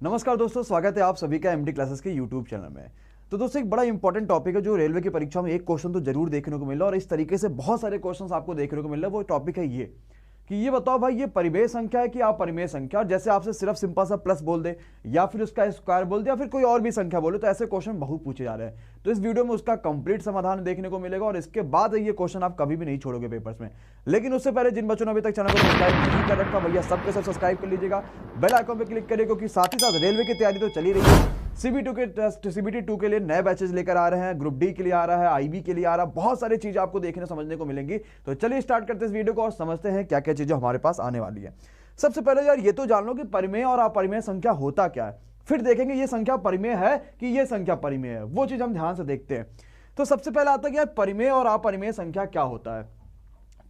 नमस्कार दोस्तों, स्वागत है आप सभी का एमडी क्लासेस के यूट्यूब चैनल में। तो दोस्तों एक बड़ा इंपॉर्टेंट टॉपिक है जो रेलवे की परीक्षा में एक क्वेश्चन तो जरूर देखने को मिल रहा है और इस तरीके से बहुत सारे क्वेश्चंस आपको देखने को मिल रहा है। वो टॉपिक है ये कि ये बताओ भाई, ये परिमेय संख्या है कि अपरिमेय संख्या। और जैसे आपसे सिर्फ सिंपल सा प्लस बोल दे या फिर उसका स्क्वायर बोल दे या फिर कोई और भी संख्या बोले, तो ऐसे क्वेश्चन बहुत पूछे जा रहे हैं। तो इस वीडियो में उसका कंप्लीट समाधान देखने को मिलेगा और इसके बाद ये क्वेश्चन आप कभी भी नहीं छोड़ोगे पेपर्स में। लेकिन उससे पहले जिन बच्चों ने अभी तक चैनल को सब्सक्राइब नहीं कर रखा, भैया सबके सब सब्सक्राइब कर लीजिएगा, बेल आइकन पे क्लिक करिए, क्योंकि साथ ही साथ रेलवे की तैयारी तो चली रही है। सीबीटी 2 के लिए नए बैचेस लेकर आ रहे हैं, ग्रुप डी के लिए आ रहा है, आईबी के लिए आ रहा है, बहुत सारी चीजें आपको देखने समझने को मिलेंगी। तो चलिए स्टार्ट करते हैं इस वीडियो को और समझते हैं क्या क्या चीजें हमारे पास आने वाली है। सबसे पहले यार ये तो जान लो कि परिमेय और अपरिमेय संख्या होता क्या है, फिर देखेंगे ये संख्या परिमेय है कि ये संख्या परिमेय है, वो चीज हम ध्यान से देखते हैं। तो सबसे पहले आता है कि यार परिमेय और अपरिमेय संख्या क्या होता है।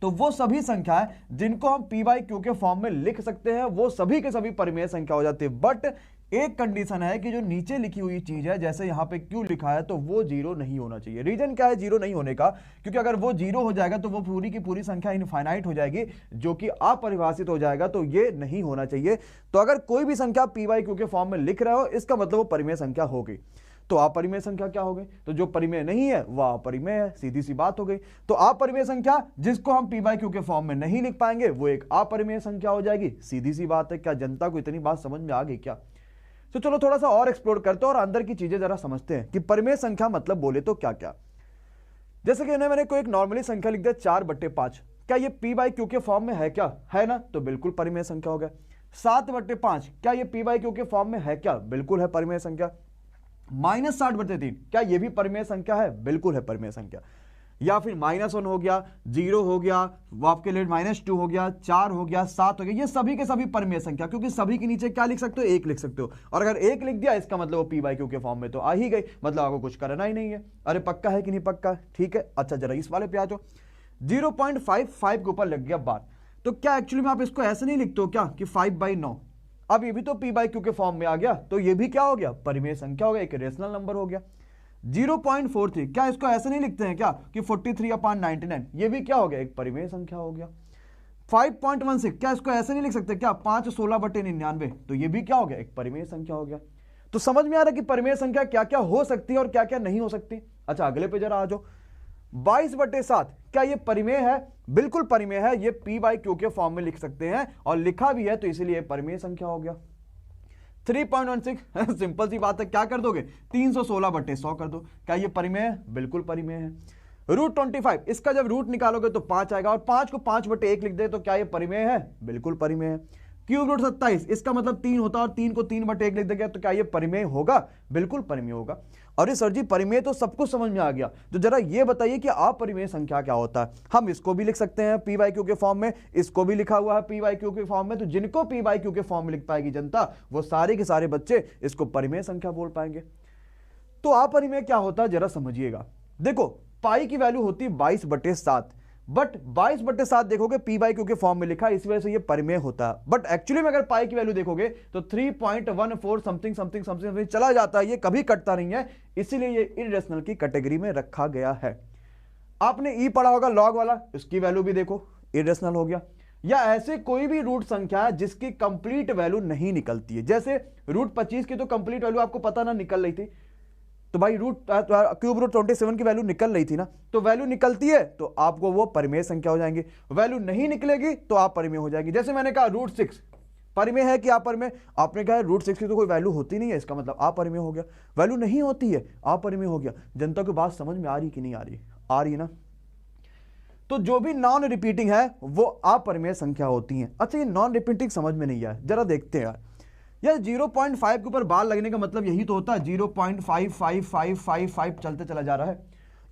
तो वो सभी संख्याएं जिनको हम पी बाई क्यू के फॉर्म में लिख सकते हैं वो सभी के सभी परिमेय संख्या हो जाती है। बट एक कंडीशन है कि जो नीचे लिखी हुई चीज है, जैसे यहां पे क्यू लिखा है, तो वो जीरो नहीं होना चाहिए। रीजन क्या है जीरो नहीं होने का? क्योंकि अगर वो जीरो हो जाएगा तो वो पूरी की पूरी संख्या इनफाइनाइट हो जाएगी, जो कि अपरिभाषित हो जाएगा, तो ये नहीं होना चाहिए। तो अगर कोई भी संख्या पी बाई क्यू के फॉर्म में लिख रहे हो, इसका मतलब वो परिमेय संख्या हो गई। तो अपरिमेय संख्या क्या हो गई? तो जो परिमेय नहीं है वह अपरिमेय है, सीधी सी बात हो गई। तो अपरिमेय संख्या जिसको हम पी बाई क्यू के फॉर्म में नहीं लिख पाएंगे वो एक अपरिमेय संख्या हो जाएगी, सीधी सी बात है। क्या जनता को इतनी बात समझ में आ गई क्या? तो चलो थोड़ा सा और एक्सप्लोर करते हैं और अंदर की चीजें जरा समझते हैं कि परिमेय संख्या मतलब बोले तो क्या क्या। जैसे कि मैंने कोई एक नॉर्मली संख्या लिख दिया 4/5, क्या ये पी बाई क्यू के फॉर्म में है क्या? है ना, तो बिल्कुल परिमेय संख्या हो गया। 7/5, क्या ये पी बाई क्यू के फॉर्म में है क्या? बिल्कुल है परिमेय संख्या। -60/3, क्या ये भी परिमेय संख्या है? बिल्कुल है परिमेय संख्या। या फिर -1 हो गया, 0 हो गया, वो आपके लिए -2 हो गया, 4 हो गया, 7 हो गया, ये सभी के सभी परिमेय संख्या, क्योंकि सभी के नीचे क्या लिख सकते हो? 1 लिख सकते हो। और अगर 1 लिख दिया इसका मतलब वो पी बाई क्यू के फॉर्म में तो आ ही गई, मतलब आपको कुछ करना ही नहीं है। अरे पक्का है कि नहीं पक्का? ठीक है, अच्छा जरा इस वाले पे आ जाओ। 0.55 के ऊपर लग गया बार, तो क्या एक्चुअली में आप इसको ऐसे नहीं लिखते हो क्या कि 5/9? अब ये भी तो पी बाई क्यू के फॉर्म में आ गया, तो ये भी क्या हो गया? परिमेय संख्या हो गया, एक रेशनल नंबर हो गया। 0.43, क्या इसको ऐसे नहीं लिखते हैं क्या कि 43/99? ये भी क्या हो गया? एक परिमेय संख्या हो गया। 5.16, क्या इसको ऐसे नहीं लिख सकते क्या 5/16/99? तो ये भी क्या हो गया? एक परिमेय संख्या हो गया। तो समझ में आ रहा है कि परिमेय संख्या क्या क्या हो सकती है और क्या क्या नहीं हो सकती। अच्छा अगले पे जरा आ जाओ। 22/7, क्या ये परिमेय है? बिल्कुल परिमेय है, ये पी बाई क्यू के फॉर्म में लिख सकते हैं और लिखा भी है, तो इसीलिए परिमेय संख्या हो गया। 3.16 सिंपल सी बात है, क्या कर दोगे? 316/100 कर दो। क्या ये परिमेय है? बिल्कुल परिमेय है। √25, इसका जब रूट निकालोगे तो 5 आएगा और 5 को 5/1 लिख दे तो क्या ये परिमेय है? बिल्कुल परिमेय है। √27, इसका मतलब 3 होता है और 3 को 3/1 लिख देगा तो क्या ये परिमेय होगा? बिल्कुल परिमेय होगा। अरे सर जी परिमेय तो सब कुछ समझ में आ गया, तो जरा ये बताइए कि अपरिमेय संख्या क्या होता है। हम इसको भी लिख सकते हैं पी बाई क्यू के फॉर्म में, इसको भी लिखा हुआ है पी बाई क्यू के फॉर्म में, तो जिनको पी बाई क्यू के फॉर्म में लिख पाएगी जनता, वो सारे के सारे बच्चे इसको परिमेय संख्या बोल पाएंगे। तो अपरिमेय क्या होता है जरा समझिएगा। देखो पाई की वैल्यू होती है 22/7, बट 22/7 देखोगे पी बाई क्यू के फॉर्म में लिखा है, इस वजह से ये परिमेय होता है। बट एक्चुअली में अगर पाई की वैल्यू देखोगे तो 3.14 समथिंग समथिंग समथिंग चला जाता है, ये कभी कटता नहीं है, इसीलिए ये इरेशनल की कैटेगरी में रखा गया है। आपने ई पढ़ा होगा लॉग वाला, इसकी वैल्यू भी देखो इरेशनल हो गया। या ऐसे कोई भी रूट संख्या है जिसकी कंप्लीट वैल्यू नहीं निकलती है, जैसे √25 की तो कंप्लीट वैल्यू आपको पता ना निकल रही थी, तो भाई √27 की वैल्यू निकल रही थी ना, तो वैल्यू निकलती है तो आपको वो परिमेय संख्या हो जाएंगे, वैल्यू नहीं निकलेगी तो आप परिमेय हो जाएगी। जैसे मैंने कहा √6 परिमेय है कि अपरिमेय? आपने कहा √6 की तो कोई वैल्यू होती नहीं है, इसका मतलब अपरिमेय हो गया। वैल्यू नहीं होती है, अपरिमेय हो गया। जनता को बात समझ में आ रही कि नहीं आ रही? आ रही है ना। तो जो भी नॉन रिपीटिंग है वो अपरिमेय संख्या होती है। अच्छा ये नॉन रिपीटिंग समझ में नहीं आया, जरा देखते हैं यार 0.5 के ऊपर बार लगने का मतलब यही तो होता है, 0.55555 चलते चला जा रहा है,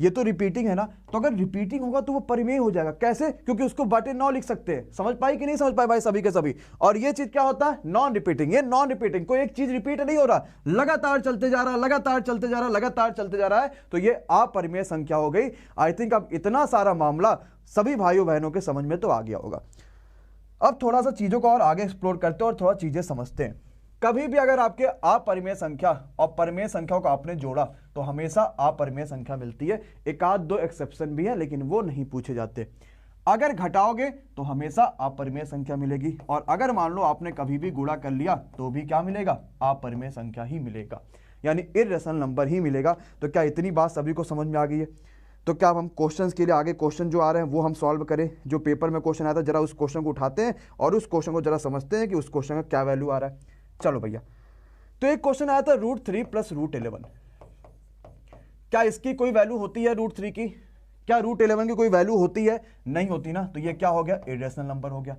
ये तो रिपीटिंग है ना। तो अगर रिपीटिंग होगा तो वो परिमेय हो जाएगा। कैसे? क्योंकि उसको बटे 9 लिख सकते हैं। समझ पाई कि नहीं समझ पाई भाई सभी के सभी? और ये चीज क्या होता है? Non repeating. ये नॉन रिपीटिंग, कोई एक चीज रिपीट नहीं हो रहा, लगातार चलते जा रहा, लगातार चलते जा रहा, लगातार चलते जा रहा है, तो ये अपरिमेय संख्या हो गई। आई थिंक अब इतना सारा मामला सभी भाइयों बहनों के समझ में तो आ गया होगा। अब थोड़ा सा चीजों को और आगे एक्सप्लोर करते हैं और थोड़ा चीजें समझते हैं। कभी भी अगर आपके अपरिमेय संख्या और परिमेय संख्याओं को आपने जोड़ा तो हमेशा अपरिमेय संख्या मिलती है। एक आध दो एक्सेप्शन भी है लेकिन वो नहीं पूछे जाते। अगर घटाओगे तो हमेशा अपरिमेय संख्या मिलेगी, और अगर मान लो आपने कभी भी गुणा कर लिया तो भी क्या मिलेगा, अपरिमेय संख्या ही मिलेगा, यानी इर्रेशनल नंबर ही मिलेगा। तो क्या इतनी बात सभी को समझ में आ गई है? तो क्या अब हम क्वेश्चंस के लिए आगे क्वेश्चन जो आ रहे हैं वो हम सॉल्व करें? जो पेपर में क्वेश्चन आता है जरा उस क्वेश्चन को उठाते हैं और उस क्वेश्चन को जरा समझते हैं कि उस क्वेश्चन का क्या वैल्यू आ रहा है। चलो भैया, तो एक क्वेश्चन आया था √3 + √11। क्या इसकी कोई वैल्यू होती है √3 की? क्या √11 की कोई वैल्यू होती है? नहीं होती ना, तो ये क्या हो गया, इरेशनल नंबर हो गया।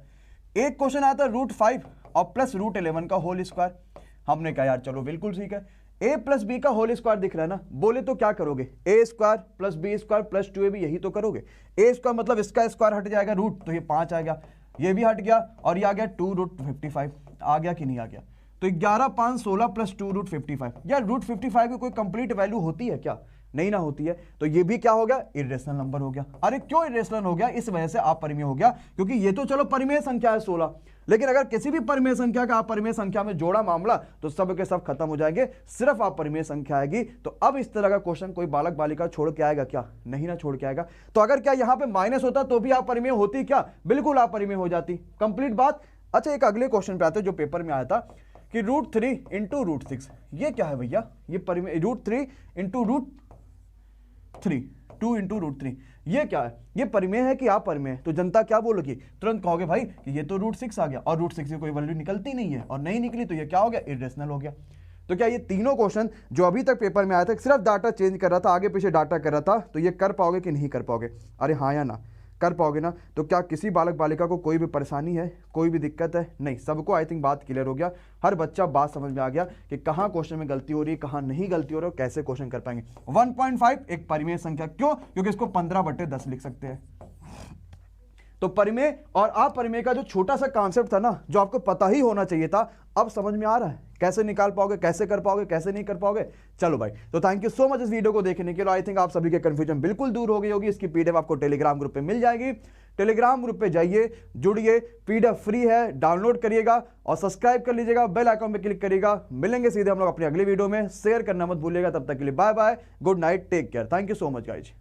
एक क्वेश्चन आया था √5 और प्लस √11 का होल स्क्वायर। हमने कहा यार चलो बिल्कुल ठीक है, a + b का होल स्क्वायर दिख रहा है ना, बोले तो क्या करोगे, a² + b² + 2ab, यही तो करोगे। a² मतलब इसका स्क्वायर हट जाएगा रूट, तो ये 5 आ गया, ये भी हट गया, और ये आ गया 2√55, आ गया कि नहीं आ गया? तो 11, 5, 16 + 2√55। यार √55 की कोई कंप्लीट वैल्यू होती है क्या? नहीं ना होती है, तो ये भी क्या हो गया, इरेशनल नंबर हो गया। अरे क्यों इरेशनल हो गया? इस वजह से अपरिमेय हो गया, क्योंकि ये तो चलो परिमेय संख्या है 16, लेकिन अगर किसी भी परिमेय संख्या का अपरिमेय संख्या में जोड़ा मामला तो सब के सब खत्म हो जाएंगे, सिर्फ अपरिमेय संख्या आएगी। तो अब इस तरह का क्वेश्चन कोई बालक बालिका छोड़ के आएगा क्या? नहीं ना छोड़ के आएगा। तो अगर क्या यहाँ पे माइनस होता तो भी अपरिमेय होती क्या? बिल्कुल अपरिमेय हो जाती, कंप्लीट बात। अच्छा, एक अगले क्वेश्चन पे आते हैं जो पेपर में आया था कि √3 × √6, ये क्या है भैया? ये परिमेय, √3 × √3, 2 × √3, ये क्या है? ये परिमेय है कि अपरिमेय? तो जनता क्या बोलोगी? तुरंत कहोगे भाई कि ये तो √6 आ गया, और √6 की कोई वैल्यू निकलती नहीं है, और नहीं निकली तो ये क्या हो गया, इरेशनल हो गया। तो क्या ये तीनों क्वेश्चन जो अभी तक पेपर में आया था, सिर्फ डाटा चेंज कर रहा था, आगे पीछे डाटा कर रहा था, तो ये कर पाओगे कि नहीं कर पाओगे? अरे हाँ या ना? कर पाओगे ना? तो क्या किसी बालक बालिका को कोई भी परेशानी है, कोई भी दिक्कत है? नहीं, सबको आई थिंक बात क्लियर हो गया, हर बच्चा बात समझ में आ गया कि कहाँ क्वेश्चन में गलती हो रही है, कहाँ नहीं गलती हो रही है, और कैसे क्वेश्चन कर पाएंगे। 1.5 एक परिमेय संख्या, क्यों? क्योंकि इसको 15/10 लिख सकते हैं। तो परिमेय और अपरिमेय का जो छोटा सा कॉन्सेप्ट था ना, जो आपको पता ही होना चाहिए था, अब समझ में आ रहा है कैसे निकाल पाओगे, कैसे कर पाओगे, कैसे नहीं कर पाओगे। चलो भाई, तो थैंक यू सो मच इस वीडियो को देखने के लिए। आई थिंक आप सभी के कंफ्यूजन बिल्कुल दूर हो गई होगी। इसकी पीडीएफ आपको टेलीग्राम ग्रुप पे मिल जाएगी, टेलीग्राम ग्रुप पे जाइए, जुड़िए, पीडीएफ फ्री है, डाउनलोड करिएगा और सब्सक्राइब कर लीजिएगा, बेल आइकन पे क्लिक करिएगा। मिलेंगे सीधे हम लोग अपनी अगली वीडियो में, शेयर करना मत भूलिएगा। तब तक के लिए bye bye, good night, take care, thank you so much guys.